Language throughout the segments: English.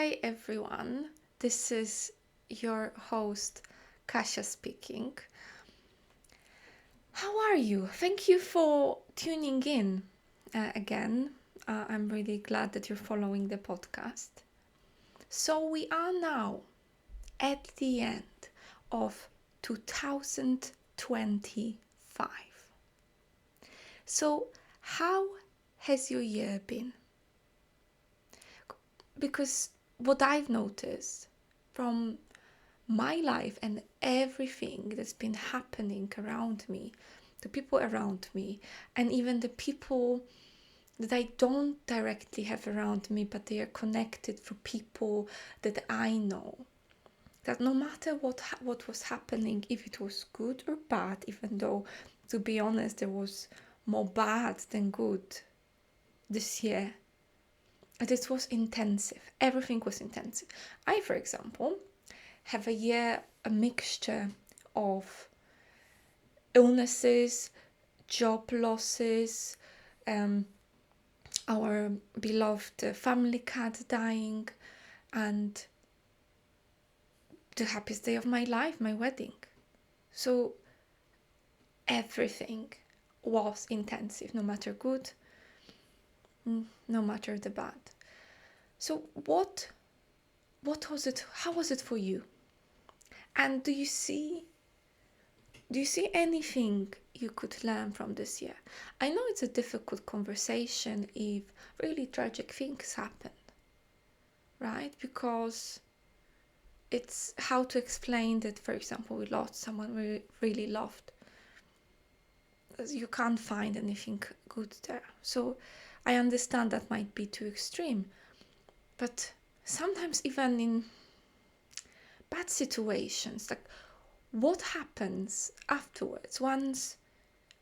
Hi everyone, this is your host Kasia speaking. How are you? Thank you for tuning in again. I'm really glad that you're following the podcast. So, we are now at the end of 2025. So, how has your year been? Because what I've noticed from my life and everything that's been happening around me, the people around me, and even the people that I don't directly have around me, but they are connected through people that I know. That no matter what was happening, if it was good or bad, even though, to be honest, there was more bad than good this year, it was intensive. Everything was intensive. I, for example, have a mixture of illnesses, job losses, our beloved family cat dying, and the happiest day of my life, my wedding. So everything was intensive, no matter good, no matter the bad. So what was it? How was it for you? And do you see anything you could learn from this year? I know it's a difficult conversation if really tragic things happen, right? Because it's how to explain that, for example, we lost someone we really loved. You can't find anything good there. So I understand that might be too extreme. But sometimes even in bad situations, like what happens afterwards once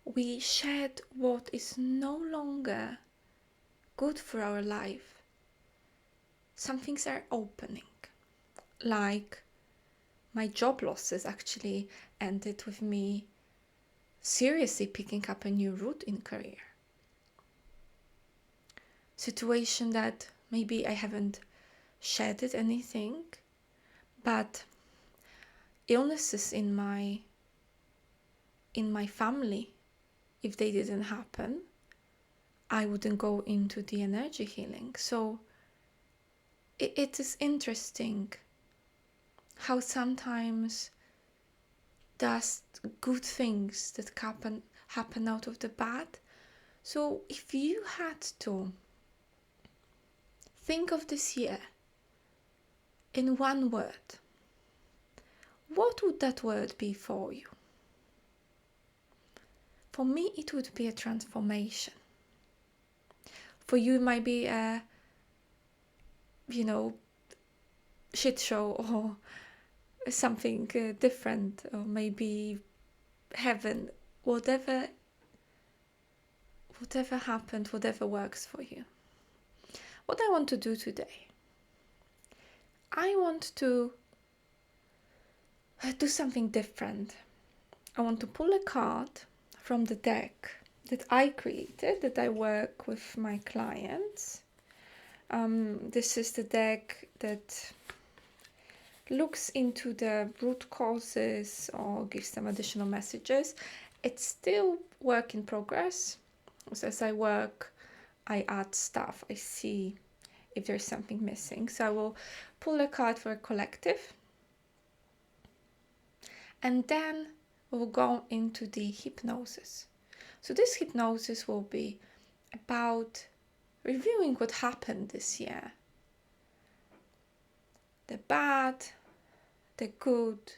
we shed what is no longer good for our life? Some things are opening, like my job losses actually ended with me seriously picking up a new route in career. Situation that maybe I haven't shedded anything, but illnesses in my family, if they didn't happen, I wouldn't go into the energy healing. So it is interesting how sometimes does good things that happen out of the bad. So if you had to think of this year in one word, what would that word be for you? For me, it would be a transformation. For you, it might be a, shit show or something different, or maybe heaven, whatever happened, whatever works for you. What I want to do today, I want to do something different. I want to pull a card from the deck that I created, that I work with my clients. This is the deck that looks into the root causes or gives some additional messages. It's still work in progress. So as I work, I add stuff. I see if there's something missing. So I will pull a card for a collective. And then we'll go into the hypnosis. So this hypnosis will be about reviewing what happened this year. The bad, the good,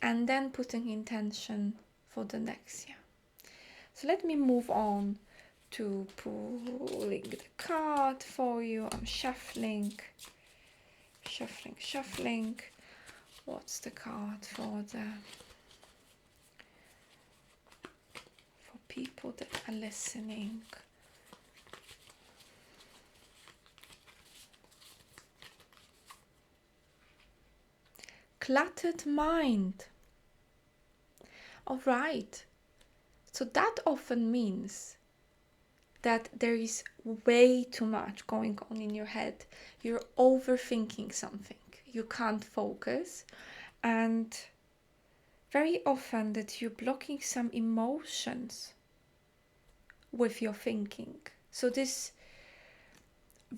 and then putting intention for the next year. So let me move on to pulling the card for you. I'm shuffling. What's the card for people that are listening? Cluttered mind. All right. So that often means that there is way too much going on in your head. You're overthinking something. You can't focus, and very often that you're blocking some emotions with your thinking. So this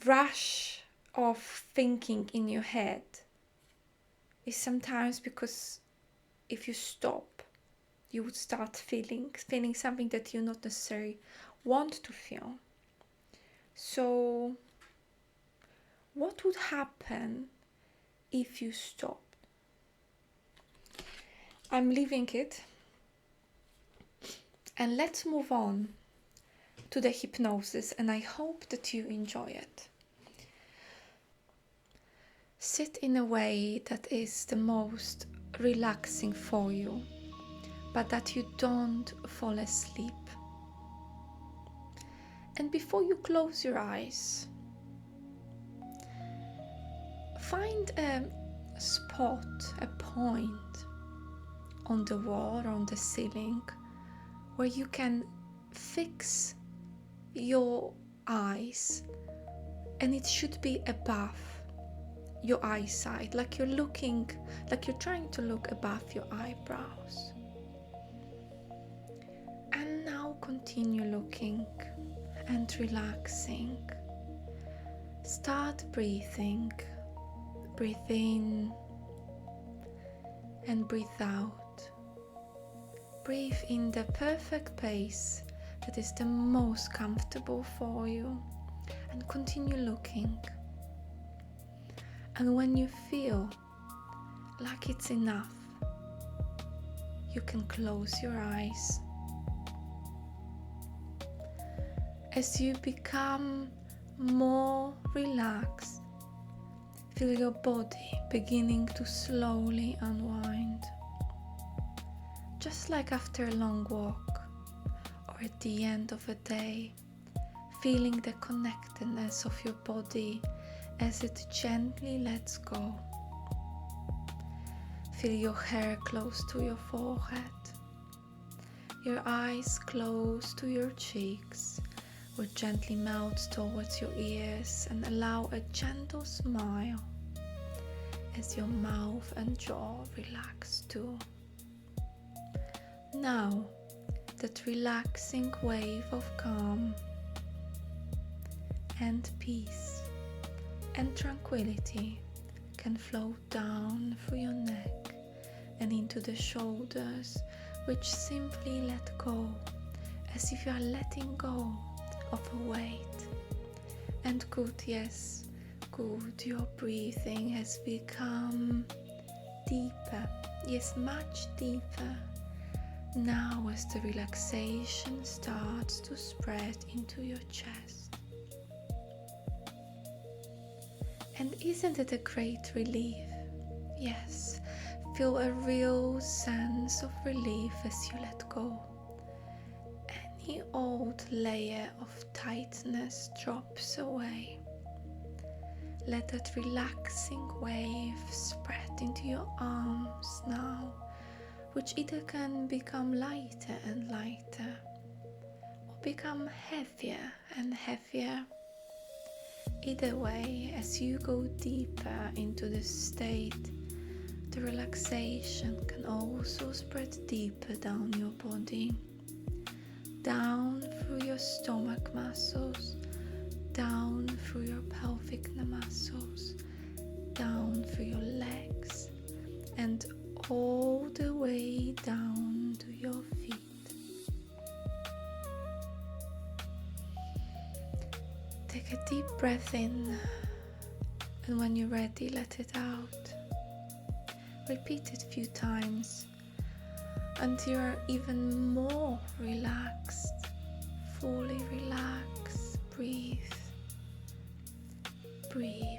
rush of thinking in your head is sometimes because if you stop, you would start feeling something that you not necessarily want to feel. So what would happen if you stop? I'm leaving it, and let's move on to the hypnosis, and I hope that you enjoy it. Sit in a way that is the most relaxing for you, but that you don't fall asleep. And before you close your eyes, find a spot, a point on the wall or on the ceiling where you can fix your eyes, and it should be above your eyesight, like you're trying to look above your eyebrows. And now continue looking and relaxing. Start breathing. Breathe in and breathe out. Breathe in the perfect pace that is the most comfortable for you, and continue looking. And when you feel like it's enough, you can close your eyes. As you become more relaxed, feel your body beginning to slowly unwind. Just like after a long walk or at the end of a day, feeling the connectedness of your body as it gently lets go. Feel your hair close to your forehead, your eyes close to your cheeks, or gently melt towards your ears, and allow a gentle smile as your mouth and jaw relax too. Now, that relaxing wave of calm and peace and tranquility can flow down through your neck and into the shoulders, which simply let go, as if you are letting go of a weight. And good, yes, good, your breathing has become deeper, yes, much deeper. Now as the relaxation starts to spread into your chest. And isn't it a great relief? Yes, feel a real sense of relief as you let go. Any old layer of tightness drops away. Let that relaxing wave spread into your arms now, which either can become lighter and lighter, or become heavier and heavier. Either way, as you go deeper into this state, the relaxation can also spread deeper down your body, down through your stomach muscles, down through your pelvic muscles, down through your legs, and all the way down to your feet. Take a deep breath in, and when you're ready, let it out. Repeat it a few times until you're even more relaxed. Fully relax. Breathe. Breathe.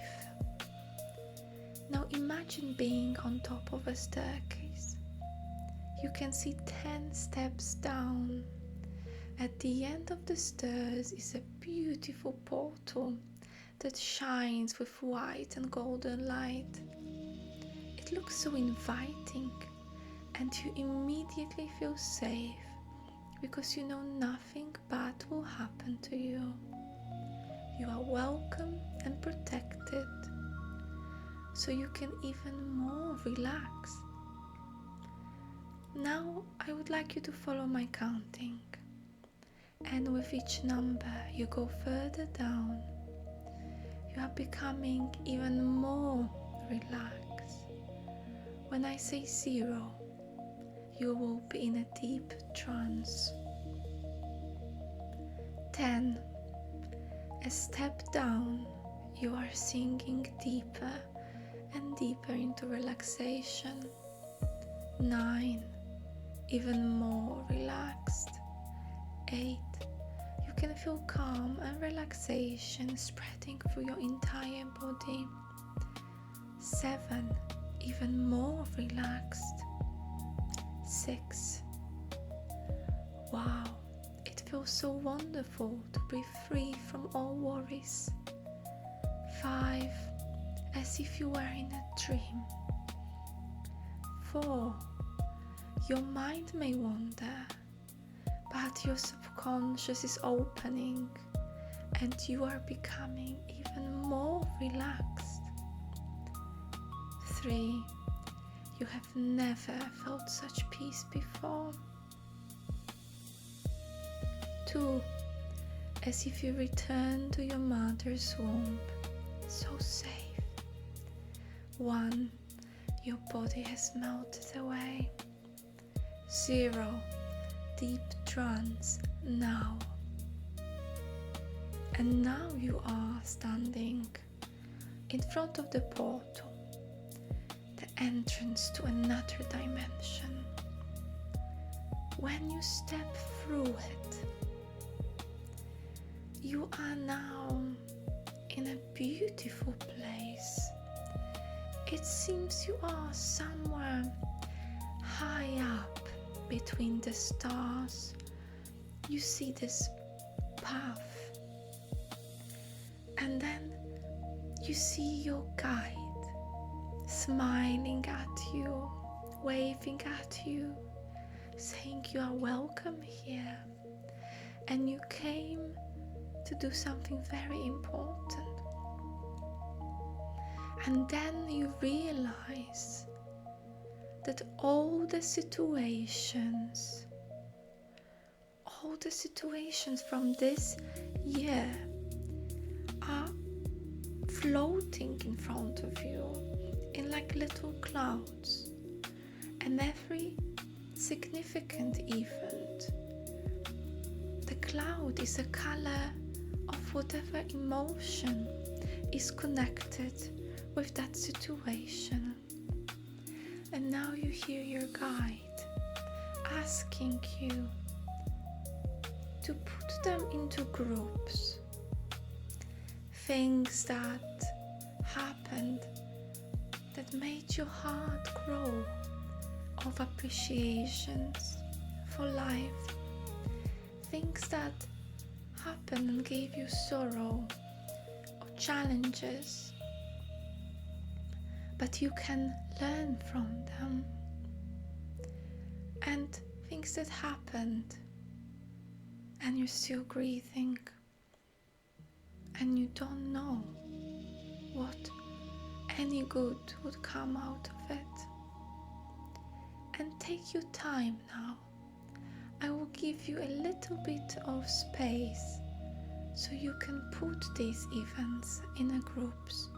Now imagine being on top of a staircase. You can see 10 steps down. At the end of the stairs is a beautiful portal that shines with white and golden light. It looks so inviting, and you immediately feel safe because you know nothing bad will happen to you. You are welcome and protected, so you can even more relax. Now I would like you to follow my counting, and with each number you go further down. You are becoming even more relaxed. When I say 0, you will be in a deep trance. 10. A step down, you are sinking deeper and deeper into relaxation. 9. Even more relaxed. 8. You can feel calm and relaxation spreading through your entire body. 7. Even more relaxed. 6. Wow, it feels so wonderful to be free from all worries. 5. As if you were in a dream. 4. Your mind may wander, but your subconscious is opening and you are becoming even more relaxed. 3. You have never felt such peace before. 2. As if you return to your mother's womb, so safe. 1. Your body has melted away. 0. Deep trance now. And now you are standing in front of the portal, the entrance to another dimension. When you step through it, you are now in a beautiful place. It seems you are somewhere high up between the stars. You see this path, and then you see your guide smiling at you, waving at you, saying you are welcome here and you came to do something very important. And then you realize that all the situations from this year are floating in front of you in like little clouds, and every significant event, the cloud is a color of whatever emotion is connected with that situation. And now you hear your guide asking you to put them into groups. Things that happened that made your heart grow of appreciations for life. Things that happened and gave you sorrow or challenges, but you can learn from them. And things that happened and you're still grieving and you don't know what any good would come out of it. And take your time now. I will give you a little bit of space so you can put these events in a groups.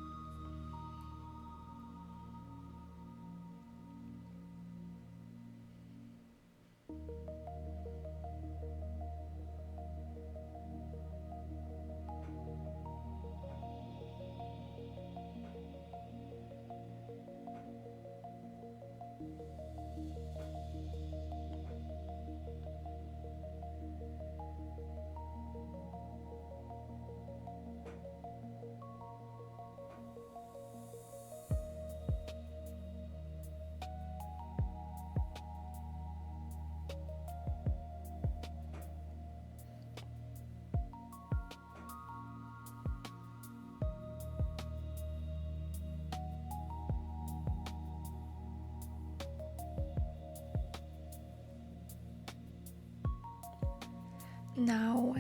Now,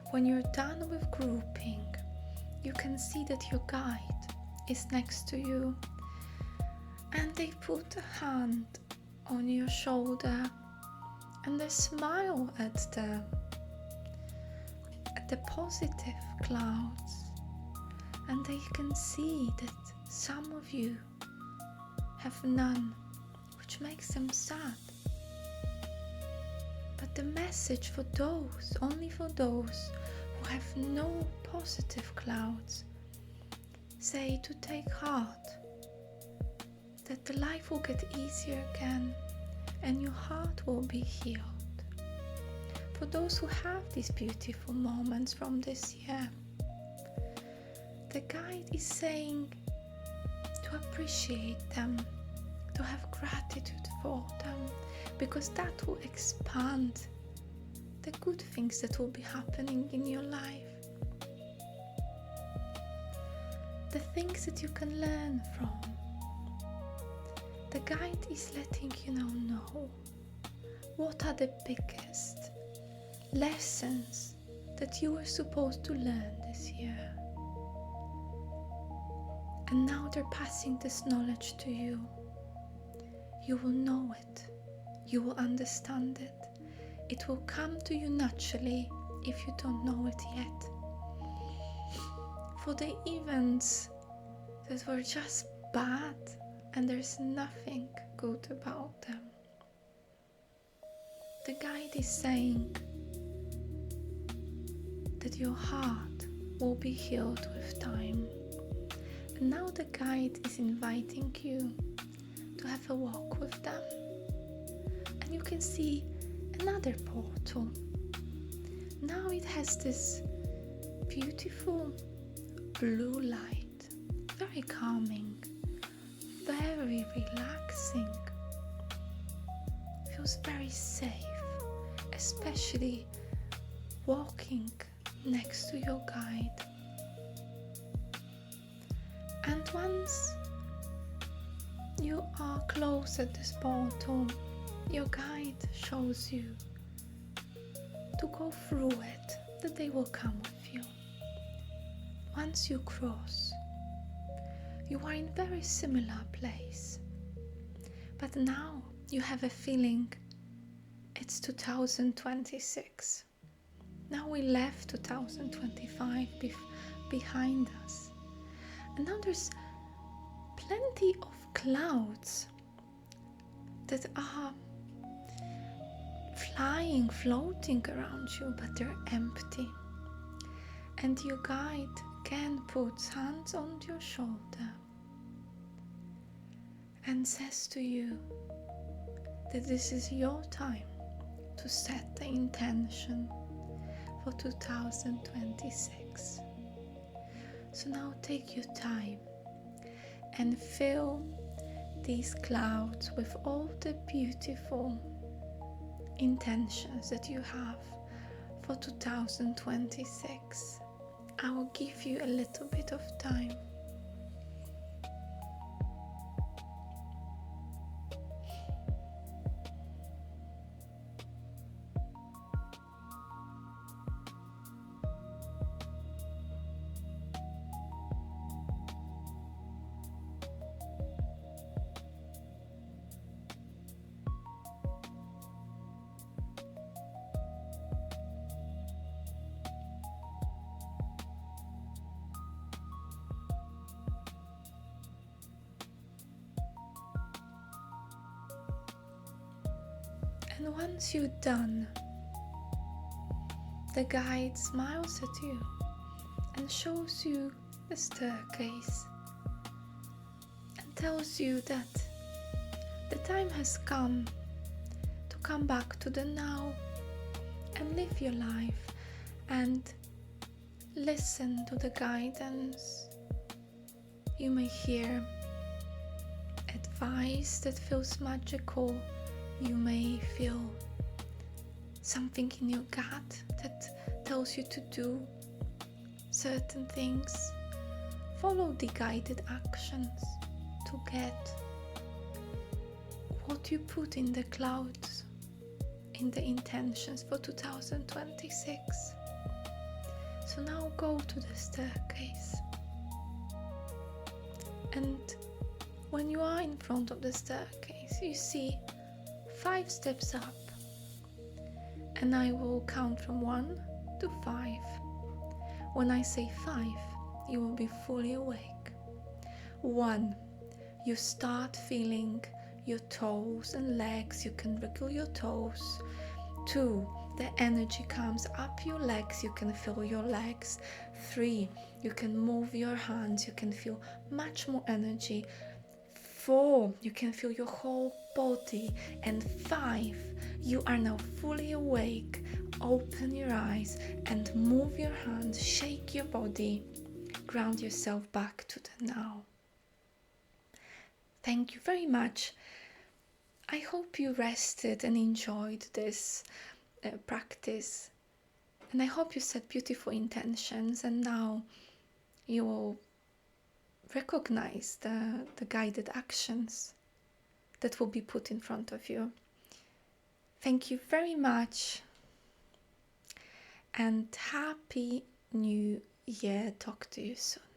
when you're done with grouping, you can see that your guide is next to you, and they put a hand on your shoulder and they smile at the positive clouds, and they can see that some of you have none, which makes them sad. But the message for those, only for those who have no positive clouds, say to take heart, that the life will get easier again and your heart will be healed. For those who have these beautiful moments from this year, the guide is saying to appreciate them, to have gratitude for them, because that will expand the good things that will be happening in your life. The things that you can learn from. The guide is letting you know what are the biggest lessons that you were supposed to learn this year. And now they're passing this knowledge to you. You will know it. You will understand it. It will come to you naturally if you don't know it yet. For the events that were just bad and there's nothing good about them, the guide is saying that your heart will be healed with time. And now the guide is inviting you to have a walk with them. And you can see another portal. Now it has this beautiful blue light, very calming, very relaxing. Feels very safe, especially walking next to your guide. And once you are close at this portal, your guide shows you to go through it, that they will come with you. Once you cross, you are in a very similar place, but now you have a feeling it's 2026. Now we left 2025 behind us, and now there's plenty of clouds that are flying, floating around you, but they're empty. And your guide can put hands on your shoulder and says to you that this is your time to set the intention for 2026. So now take your time and fill these clouds with all the beautiful intentions that you have for 2026. I will give you a little bit of time. And once you're done, the guide smiles at you and shows you the staircase and tells you that the time has come to come back to the now and live your life and listen to the guidance. You may hear advice that feels magical. You may feel something in your gut that tells you to do certain things. Follow the guided actions to get what you put in the clouds in the intentions for 2026. So now go to the staircase, and when you are in front of the staircase, you see 5 steps up, and I will count from 1 to 5. When I say 5, you will be fully awake. 1, you start feeling your toes and legs, you can wriggle your toes. 2, the energy comes up your legs, you can feel your legs. 3, you can move your hands, you can feel much more energy. 4, you can feel your whole body. And 5, you are now fully awake. Open your eyes and move your hands, shake your body, ground yourself back to the now. Thank you very much. I hope you rested and enjoyed this practice, and I hope you set beautiful intentions, and now you will recognize the guided actions that will be put in front of you. Thank you very much, and happy new year. Talk to you soon.